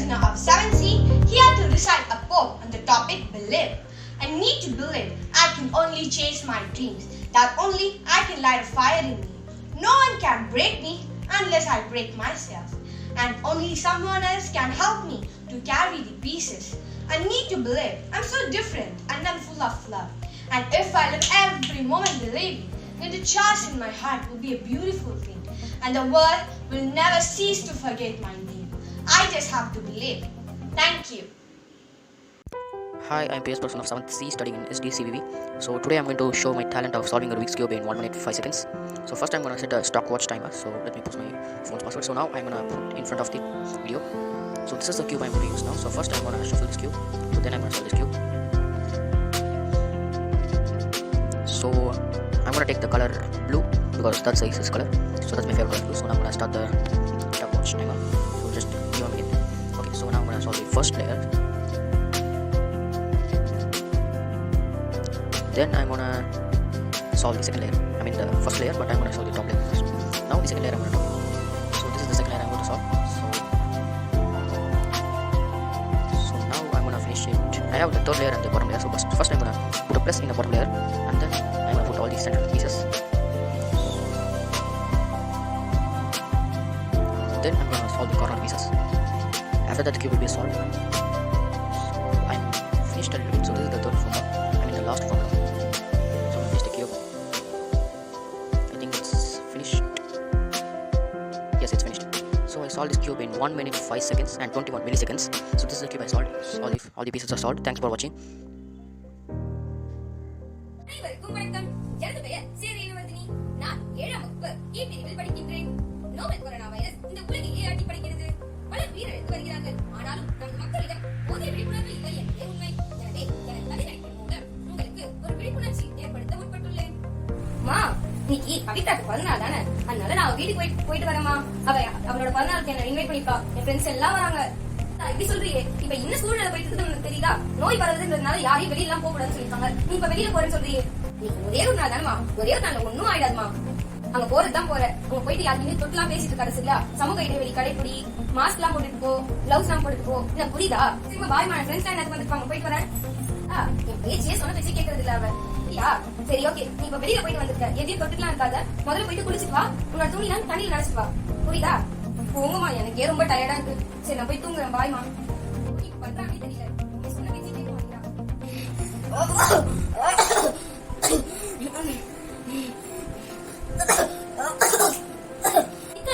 listener of 7C, here to recite a poem on the topic believe. I need to believe I can only chase my dreams, that only I can light a fire in me. No one can break me unless I break myself, and only someone else can help me to carry the pieces. I need to believe I'm so different and I'm full of love. And if I live every moment believing, then the chance in my heart will be a beautiful thing, and the world will never cease to forget my name. I just have to believe. Thank you. Hi, I'm PS person of 7th C studying in SDCVV. So today I'm going to show my talent of solving a Rubik's Cube in 1 minute 5 seconds. So first I'm going to set a stopwatch timer. So let me post my phone's password. So now I'm going to put in front of the video. So this is the cube I'm going to use now. So first I'm going to shuffle this cube. So then I'm going to solve this cube. So I'm going to take the color blue because that size is color. So that's my favorite color blue. So now I'm going to start the stopwatch timer. So just give a minute. Okay, so now I'm going to solve the first layer. Then I'm gonna solve the second layer. I mean the first layer, but I'm gonna solve the top layer first. Now the second layer I'm gonna solve. So this is the second layer I'm going to solve. So now I'm gonna finish it. I have the third layer and the bottom layer. So first I'm gonna put a plus in the bottom layer, and then I'm gonna put all these central pieces. Then I'm gonna solve the corner pieces. After that the cube will be solved. So I'm finished a little bit. So this is the third formula. I mean the last formula. Yes, it's finished. So I solved this cube in 1 minute 5 seconds and 21 milliseconds. So this is the cube I solved. All the pieces are solved. Thanks for watching. இன்னைக்கு கவிதாக்கு பிறந்தநாள் தானே, அதனால நான் வீட்டுக்கு போயிட்டு வரேம்மா. அவளோட பிறந்தநாளுக்கு என்ன இன்வைட் பண்ணிருக்கா. என் ஃப்ரெண்ட்ஸ் எல்லாம் வராங்க. இப்படி சொல்றியே, இப்ப என்ன சூழ்நிலை போயிட்டு இருக்குன்னு உனக்கு தெரியுதா? நோய் பரவுதுன்றதுனால யாரையும் வெளியில எல்லாம் போக கூடாதுன்னு சொல்லிருக்காங்க. நீ இப்ப வெளியில போறேன்னு சொல்றியே, நீ ஒரே ஒரு நாள் தானமா, ஒரே ஒரு நாள் ஒன்னும் ஆயிடாதுமா. அங்க போறதுதான் போற. அங்க போயிட்டு யாருமே தொட்டுலாம் பேசிட்டு இருக்காரு சரியா? சமூக இடைவெளி கடைப்பிடி, மாஸ்க் எல்லாம் போட்டுட்டு போ, கிளவுஸ் எல்லாம் போட்டுட்டு போ. என்ன புரியுதா? திரும்ப பாய்மான ஃப்ரெண்ட்ஸ் எனக்கு வந்துருப்பாங்க. போயிட்டு வரேன். என் பேச்சியே சொன்ன பேச்சு கேட்கறது இல்ல அவ. சரி ஓகே, நீ இப்ப வெளியில போயிட்டு வந்திருக்க, எதையும் தொட்டுக்கலாம் இருக்காத. முதல்ல போயிட்டு குளிச்சுட்டு வா, உன்னோட துணிலாம் தண்ணியில நினைச்சிட்டு வா. புரியுதா? போங்கம்மா, எனக்கே ரொம்ப டயர்டா இருக்கு. சரி நான் போய் தூங்குறேன். பாய்மா. பண்றாங்க தெரியல, நீ சொன்ன பேச்சு கேட்க மாட்டேங்கிறா.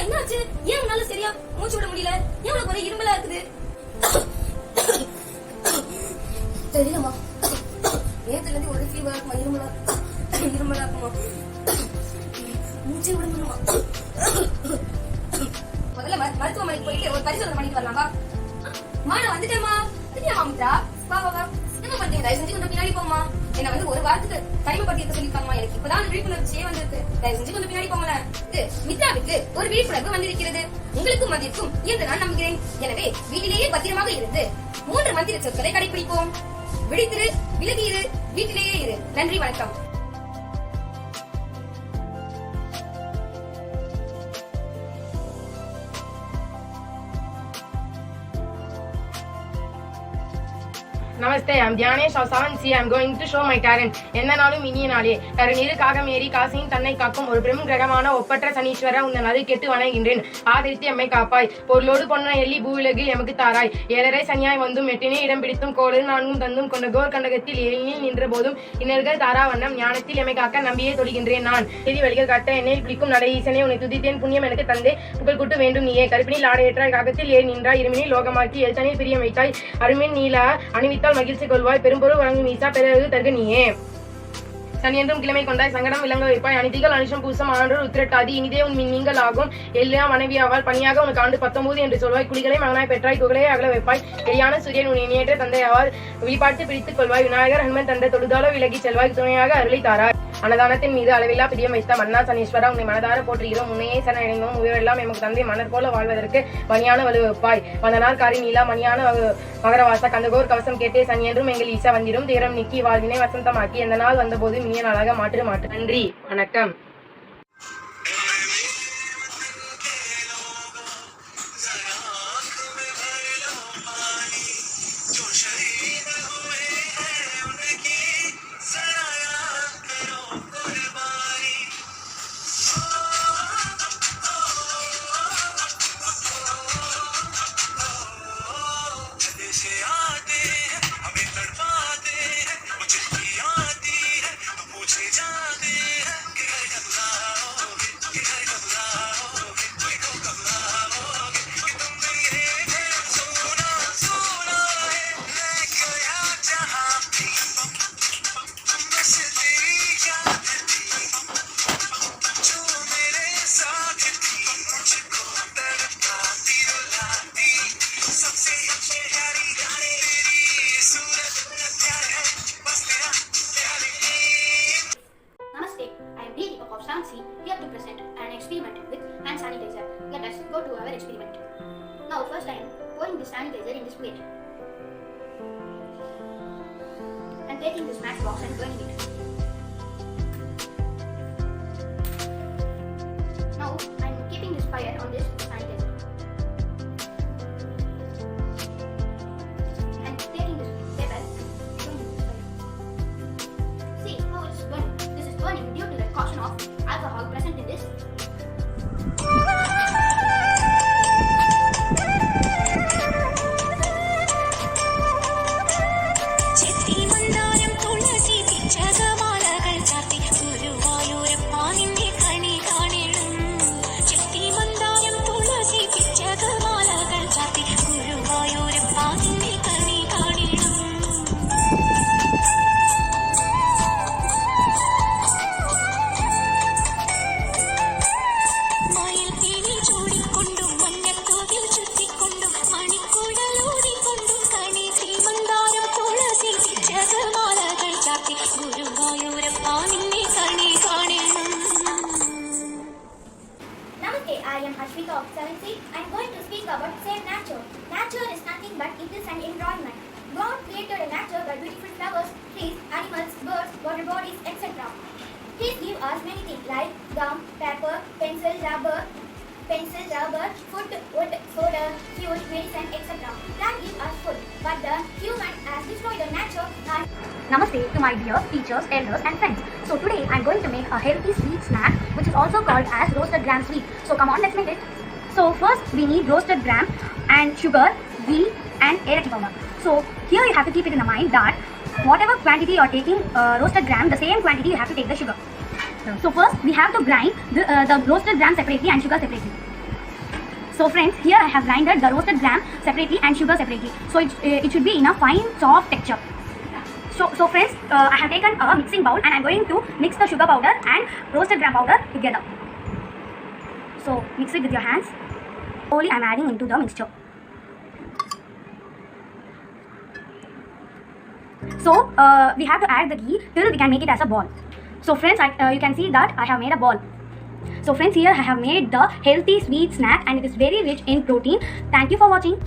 என்னாச்சு? ஏன் உன்னால சரியா மூச்சு விட முடியல? ஏன் உனக்கு ஒரே இருமலா இருக்குது? தெரியலமா, நேத்துல இருந்து ஒரு ஃபீவர் இருக்குமா, இருமலா இருக்குமா, மூச்சே விடணுமா. முதல்ல மருத்துவமனைக்கு போயிட்டு ஒரு பரிசோதனை பண்ணிட்டு வரலாமா? நான் வந்துட்டேமா. சரியா மாமிட்டா? வா வா வா. என்ன பண்றீங்க? தயவு செஞ்சு கொஞ்சம் பின்னாடி போமா. என்ன வந்து ஒரு வாரத்துக்கு தனிமைப்படுத்தி சொல்லிருக்காங்கம்மா. எனக்கு இப்பதான் விழிப்புணர்ச்சியே வந்திருக்கு. தயவு செஞ்சு கொஞ்சம் பின்னாடி போங்கல. மித்ராவுக்கு ஒரு விழிப்புணர்வு வந்திருக்கிறது. உங்களுக்கும் வந்திருக்கும் என்று நான் நம்புகிறேன். எனவே வீட்டிலேயே பத்திரமாக இருந்து 3 மந்திர சொற்களை கடைபிடிப்போம். விழித்திரு, விலகியிரு, வீட்டிலேயே இரு. நன்றி, வணக்கம். Namaste, I'm Dhyanesh of 7C. I'm going to show my talent. எந்த நாளும் இனிய நாளே. கருநீரு காகமேரி காசியின் தன்னை காக்கும் ஒரு பெரும் கிரகமான ஒப்பற்ற சனீஸ்வர உன்னை நது கெட்டு வணங்குகின்றேன். ஆதரித்து எம்மை காப்பாய். பொருளோடு பொன்ன எள்ளி பூவிலகு எமக்கு தாராய். 7:30 சனியாய் வந்தும் 8 இடம் பிடித்தும் கோளு 4 தந்தும் கொண்ட கோர் கண்டகத்தில் 7 நின்ற போதும் இன்னர்கள் தாரா வண்ணம் ஞானத்தில் எம்மை காக்க நம்பியே தொடுகின்றேன் நான். எதி வழிகள் காட்ட என்னையில் பிடிக்கும் நடை ஈசனே உன்னை துதித்தேன். புண்ணியம் எனக்கு தந்தே புகழ் கூட்டு வேண்டும் நீயே. கருப்பினில் ஆடையற்றாய் காகத்தில் ஏறி நின்றாய். இருமினில் லோகமாக்கி எழுத்தனில் பிரியம் வைத்தாய். அருமின் நீல அணிவித்தால் மகிழ்ச்சி கொள்வாய். பெரும்பொருள் வழங்கும் ஈசா பிறகு தருக நீயே. சனி என்றும் கிழமை கொண்டாய் சங்கடம் விளங்க வைப்பாய். அனிதிகள் அனுஷம் பூசம் ஆண்டோர் உத்திரட்டாதி இனிதே உன் நீங்கள் ஆகும். எல்லா மனைவியாவால் பணியாக உனக்கு ஆண்டு 19 என்று சொல்வாய். குளிகளை மகனாய் பெற்றாய். குகளையை அகல வைப்பாய். எளியான சூரியன் உன் இணையற்ற தந்தையாவால் வெளிப்பாட்டு பிடித்துக் கொள்வாய். விநாயகர் ஹனுமன் தந்தை தொழுதாலோ விலகி செல்வாய். துணையாக அருளை தாராய். அன்னதானத்தின் மீது அளவில்லா பிரியம் வைத்த மன்னா சனீஸ்வரா உன்னை மனதார போற்றுகிறோம். உன்னையே சரணடைந்தோம். உயிரெல்லாம் எமக்கு தந்தை மன்னர் போல வாழ்வதற்கு மணியான வலுவைப்பாய். வந்தனார் காரி நீலா மணியான மகரவாச கந்தகோர் கவசம் கேட்டே சனி என்றும் எங்கள் ஈசா வந்திரும். தேரம் நீக்கி வாழ்வினை வசந்தமாக்கி எந்த நாள் வந்தபோது இனிய நாளாக மாற்று. நன்றி, வணக்கம். Savansi here to present an experiment with hand sanitizer. Let us go to our experiment. Now first I am pouring the sanitizer in this plate and taking this matchbox and burning it. Now I am keeping this fire on this sanitizer and taking this paper and burning this fire. See how it's burning. This is burning due to the caution of alcohol present in this. Namaste, I am Ashwika of 7C. I am going to speak about Save Nature. Nature is nothing but it is an environment. God created a nature by beautiful flowers, trees, animals, birds, water bodies, etc. Please give us many things like gum, paper, pencil, rubber, food, wood, soda, fuel, medicine, etc. Plant give us food, but the human has destroyed the nature and... Namaste to my dear teachers, elders and friends. So today I am going to make a healthy sweet snack which is also called as roasted gram sweet. So come on, let's make it. So first we need roasted gram and sugar, ghee and élachi powder. So here you have to keep it in mind that whatever quantity you are taking roasted gram, the same quantity you have to take the sugar. So first we have to grind the roasted gram separately and sugar separately. So friends, here I have grinded the roasted gram separately and sugar separately. So it should be in a fine soft texture. So friends, I have taken a mixing bowl and I am going to mix the sugar powder and roasted gram powder together. So mix it with your hands. Slowly I am adding into the mixture. So we have to add the ghee till we can make it as a ball. So friends, you can see that I have made a ball. So friends, here I have made the healthy sweet snack and it is very rich in protein. Thank you for watching.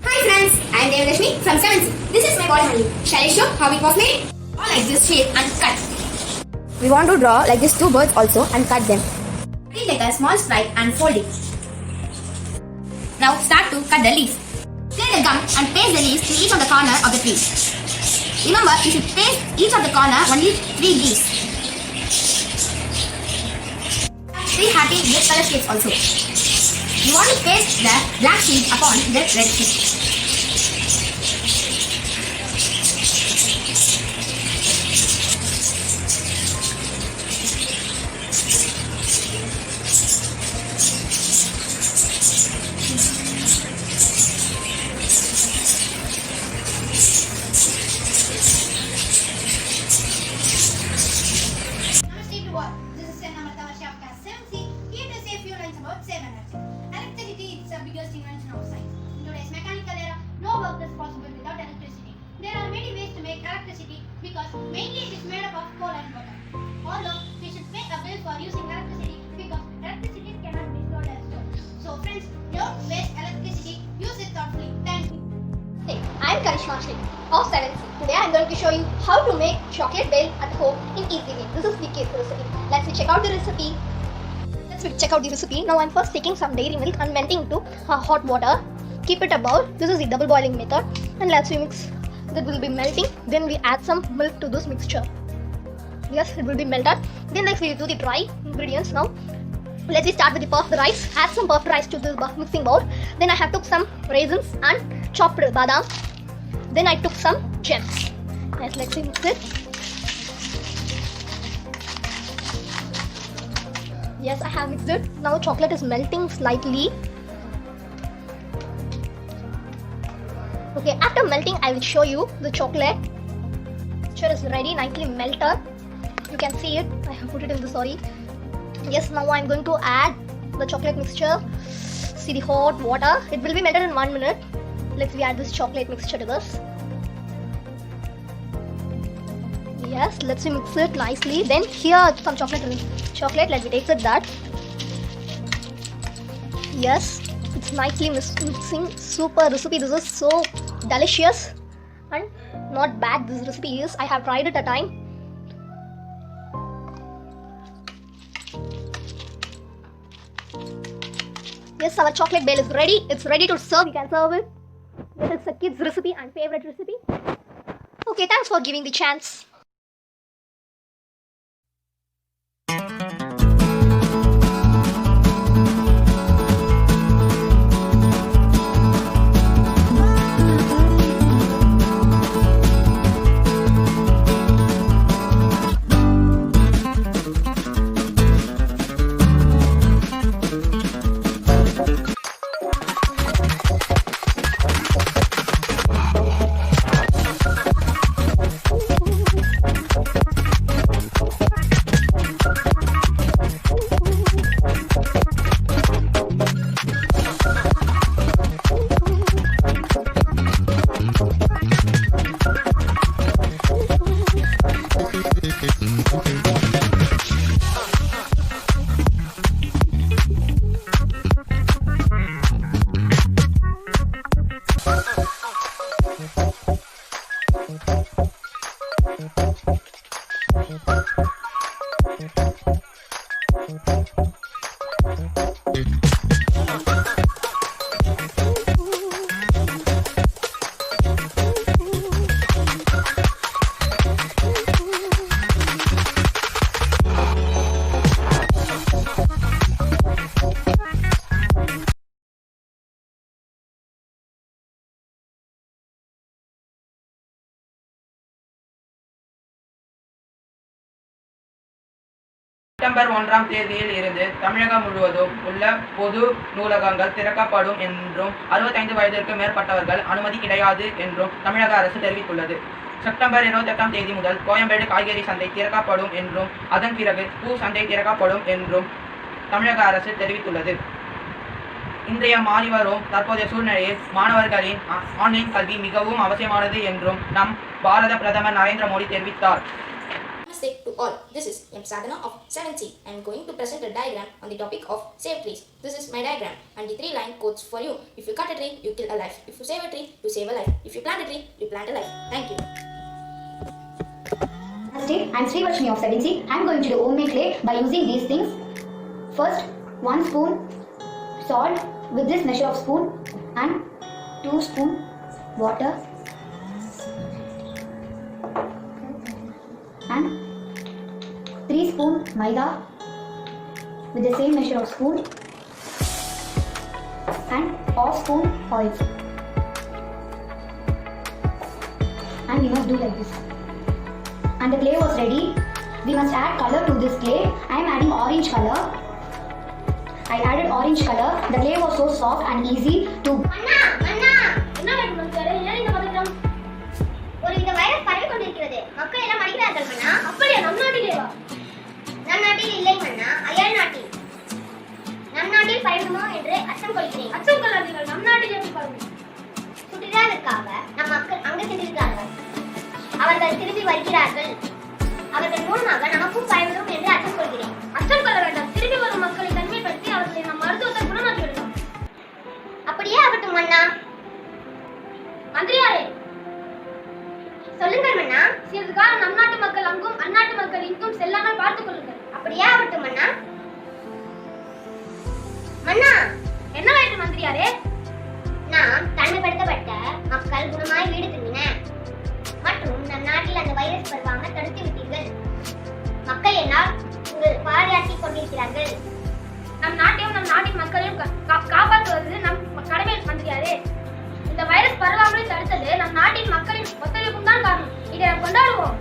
Hi friends, I am Devlashmi from 7C. This is my ball honey. Shall I show how it was made? All like this shape and cut. We want to draw like these two birds also and cut them. We take a small sprite and fold it. Now start to cut the leaves. Clear the gum and paste the leaves to each of the corner of the tree. Remember, you should paste each of the corner only 3 leaves. 3 happy red color shapes also. You want to paste the black sheet upon the red sheet. Namaste to all. This is Senna Matavasya of Class 7C, here to say a few lines about save energy. Electricity is the biggest invention of science. In today's mechanical era, no work is possible without electricity. There are many ways to make electricity because mainly it is made up of coal and water. Although we should pay a bill for using electricity because electricity cannot be stored as stored. So friends, don't waste electricity, use it thoughtfully. Thank you. Hey, I am Karishma Shri of 7C. Today I am going to show you how to make chocolate bell at home in easy way. This is the cake recipe. Let's check out the recipe. Now I am first taking some dairy milk and melting into hot water. Keep it about. This is the double boiling method. And let's mix. That will be melting. Then we add some milk to this mixture. Yes, it will be melted. Then let's do the dry ingredients now. Let's start with the puffed rice. Add some puffed rice to this mixing bowl. Then I have took some raisins and chopped badam. Then I took some gems. Yes, let's mix it. Yes, I have mixed it. Now chocolate is melting slightly. Okay, after melting, I will show you the chocolate. Mixture is ready, nicely melted. You can see it. I have put it in the sorry. Yes, now I am going to add the chocolate mixture. See the hot water. It will be melted in 1 minute. Let's add this chocolate mixture to this. Yes, let's mix it nicely. Then here some chocolate. Let me taste it that. Yes, it's nicely mixing. Super recipe. This is so delicious and not bad. This recipe is. I have tried it a time. Yes, our chocolate bale is ready. It's ready to serve. You can serve it. This is a kid's recipe and favorite recipe. Okay, thanks for giving the chance. September 1ஆம் தேதியில் இருந்து தமிழகம் முழுவதும் உள்ள பொது நூலகங்கள் திறக்கப்படும் என்றும் 65 வயதிற்கு மேற்பட்டவர்கள் அனுமதி கிடையாது என்றும் தமிழக அரசு தெரிவித்துள்ளது. செப்டம்பர் 28ஆம் தேதி முதல் கோயம்பேடு காய்கறி சந்தை திறக்கப்படும் என்றும் அதன் பிறகு பூ சந்தை திறக்கப்படும் என்றும் தமிழக அரசு தெரிவித்துள்ளது. இன்றைய மாறி வரும் தற்போதைய சூழ்நிலையில் மாணவர்களின் ஆன்லைன் கல்வி மிகவும் அவசியமானது என்றும் நம் பாரத பிரதமர் நரேந்திர மோடி தெரிவித்தார். Namaste to all. This is M. Sadhana of 7C. I am going to present a diagram on the topic of save trees. This is my diagram and the 3-line quotes for you. If you cut a tree, you kill a life. If you save a tree, you save a life. If you plant a tree, you plant a life. Thank you. Namaste, I am Srivarshini of 7C. I am going to do homemade clay by using these things. First, 1 spoon salt with this measure of spoon and 2 spoon water and 3 spoon maida with the same measure of spoon and half spoon oil. And we must do like this. And the clay was ready. We must add color to this clay. I am adding orange color. I added orange color. The clay was so soft and easy to. ஒருவித virus பரவி கொண்டிருக்கிறது. மக்கள் எல்லாம் அடிக்கிறார்கள் மன்னா. அப்படியே நம் நாட்டிலேவா? நம் நாட்டில் இல்லை மன்னா, அயல் நாட்டில். நம் நாட்டில் பரவுமோ என்று அச்சம் கொள்கிறேன். அச்சம் கொள்ளாதீர்கள், நம் நாட்டில் எப்படி பரவும்? சுற்றுலாவிற்காக நம் மக்கள் அங்கு சென்றிருக்கிறார்கள். அவர்கள் திரும்பி வருகிறார்கள். அவர்கள் மூலமாக நமக்கும் பரவிடும் என்று அச்சம் கொள்கிறேன். அச்சம் கொள்ள வேண்டாம். திரும்பி வரும் மக்களை தனிமைப்படுத்தி அவர்களை நம் மருத்துவத்தை குணமாக்கி விடலாம். அப்படியே ஆகட்டும் மன்னா. மந்திரியாரே, சொல்லுங்கள் மன்னா. சிறிது காலம் நம் நாட்டு மக்கள் அங்கும் அந்நாட்டு மக்கள் இங்கும் செல்லாமல் பார்த்துக் கொள்ளுங்கள். அப்படியே ஆகட்டும் மன்னா. மன்னா, என்ன வேண்டும் மந்திரியாரே? நாம் தனிமைப்படுத்தப்பட்ட மக்கள் குணமாய் வீடு திரும்பினர் மற்றும் நம் நாட்டில் அந்த வைரஸ் பரவாமல் தடுத்து விட்டீர்கள். மக்கள் என்னால் உங்கள் பாராட்டிக் கொண்டிருக்கிறார்கள். நம் நாட்டையும் நம் நாட்டின் மக்களையும் காப்பாற்றுவது நம் கடமை மந்திரியாரே. இந்த வைரஸ் பரவாமல் தடுத்தது நம் நாட்டின் மக்களின் ஒத்துழைப்பும் தான் காரணம். இதை நாம் கொண்டாடுவோம்.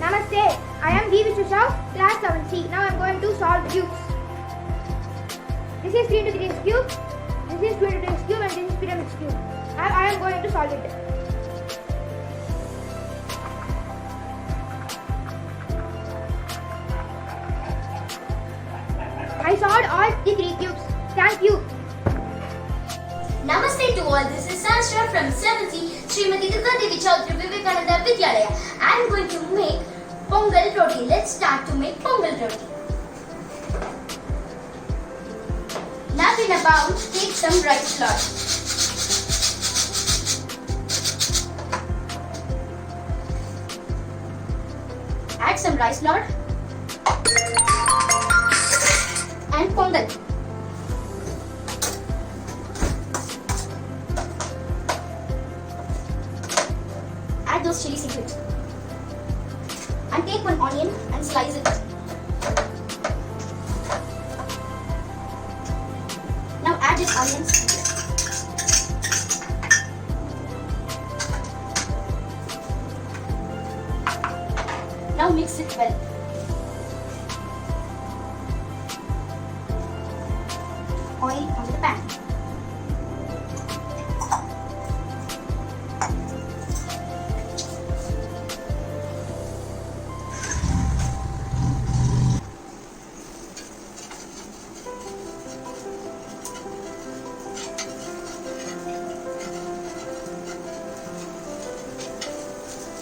Namaste, I am Devi Shushav, class 7C. Now I am going to solve cubes. This is 3 into 3 cube, this is 2 into 2 cube and this is pyramid cube. I am going to solve it. I solved all the 3 cubes. Thank you. Namaste to all. This is Sasha from 7C. Srimati Durga Devi Chaudhary Vivekananda Vidyalaya. I am going to make Pongal roti. Let's start to make Pongal roti. Now in a bowl, take some rice flour. Add some rice flour and pongal. Add those chili seeds and take one onion and slice it. Now add these onions. Now mix it well. Oil on the pan.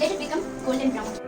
Let it become golden brown.